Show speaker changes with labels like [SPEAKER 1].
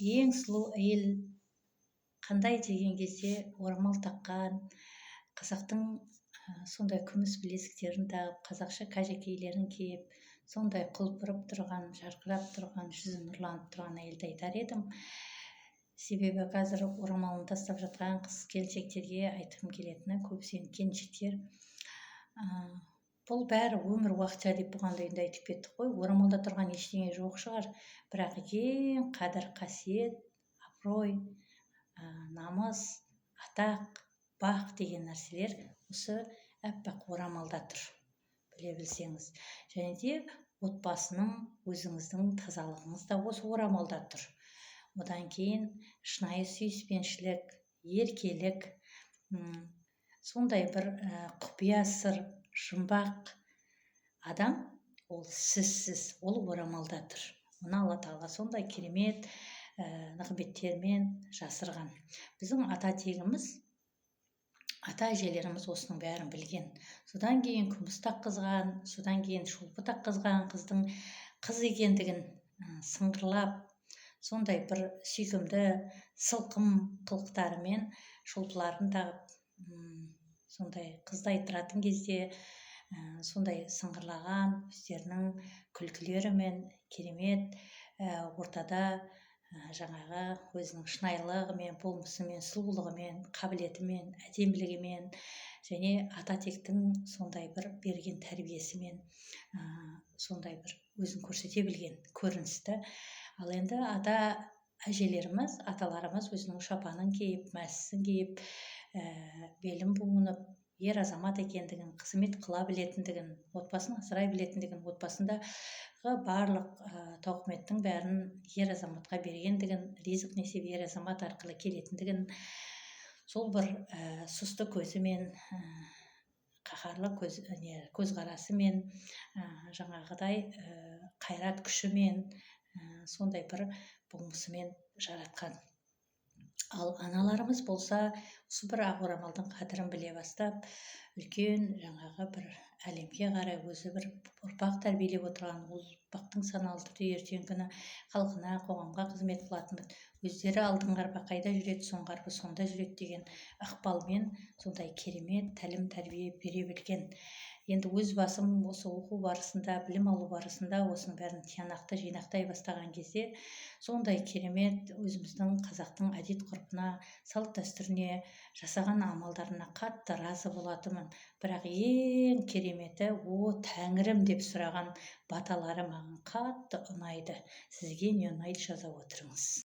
[SPEAKER 1] ең сұлу әйел қандай деген кезде орамал таққан, қазақтың сондай күміс білезіктерін тағып, қазақша кажекейлерін киіп, сондай құлпырып тұрған, жарқырап тұрған, жүзі нұрланып тұрған әйелді айтар едім. Себебі қазір орамалын тастап жатқан қыз-келіншектерге айтқым келетіні, көбісі келіншектер, бұл бәрі өмір уақытша деп бұған дейін айтып кеттік қой. Орамалда тұрған ештеңе жоқ шығар, бірақ ең қадір қасиет, абырой, намыс, атақ, бақ деген нәрселер осы аппақ орамалда тұр, біле білсеңіз. Және де отбасының, өзіңіздің тазалығыңыз да осы орамалда тұр. Одан кейін шынайы сүйіспеншілік, еркелік, сондай бір құпия сыр, жұмбақ адам, ол сізсіз, ол орамалда тұр. Оны Алла тағала сондай керемет нығметтермен жасырған. Біздің ата тегіміз, ата әжелеріміз осының бәрін білген. Содан кейін күміс таққызған, содан кейін шолпы таққызған қыздың қыз екендігін сыңғырлап, сондай бір сүйкімді сылқым қылықтарымен шолпыларын тағып, сондай қыздай тұратын кезде сондай сыңғырлаған өздерінің күлкілерімен керемет ортада жаңағы өзінің шынайылығымен, болмысымен, сұлулығымен, қабілетімен, әдемілігімен және ата тектің сондай бір берген тәрбиесімен сондай бір өзін көрсете білген көріністі. Ал енді ата әжелеріміз, аталарымыз өзінің шапанын киіп, мәсісін киіп, белін буынып, ер азамат екендігін, қызмет қыла білетіндігін, отбасын асырай білетіндігін, отбасындағы барлық тауқыметтің бәрін ер азаматқа бергендігін, ризық несіп ер азамат арқылы келетіндігін, сол бір сұсты көзімен, қаһарлы көзқарасымен, жаңағыдай қайрат күшімен, сондай бір болмысымен жаратқан. Ал аналарымыз болса, осы бір ақ орамалдың қадірін біле бастап, үлкен жаңағы бір әлемге қарай өзі бір ұрпақ тәрбиелеп отырған, ол ұрпақтың саналы түрде ертеңгі күні халқына, қоғамға қызмет қылатын, өздері алдыңғы арба қайда жүреді, соңғы арба сонда жүреді деген ықпалмен сондай керемет тәлім тәрбие бере білген. Енді өз басым осы оқу барысында, білім алу барысында осының бәрін тиянақты жинақтай бастаған кезде сондай керемет өзіміздің қазақтың әдет ғұрпына, салт дәстүріне, жасаған амалдарына қатты разы болатынмын. Бірақ ең кереметі, о Тәңірім деп сұраған баталары маған қатты ұнайды. Сізге не ұнайды, жаза отырыңыз.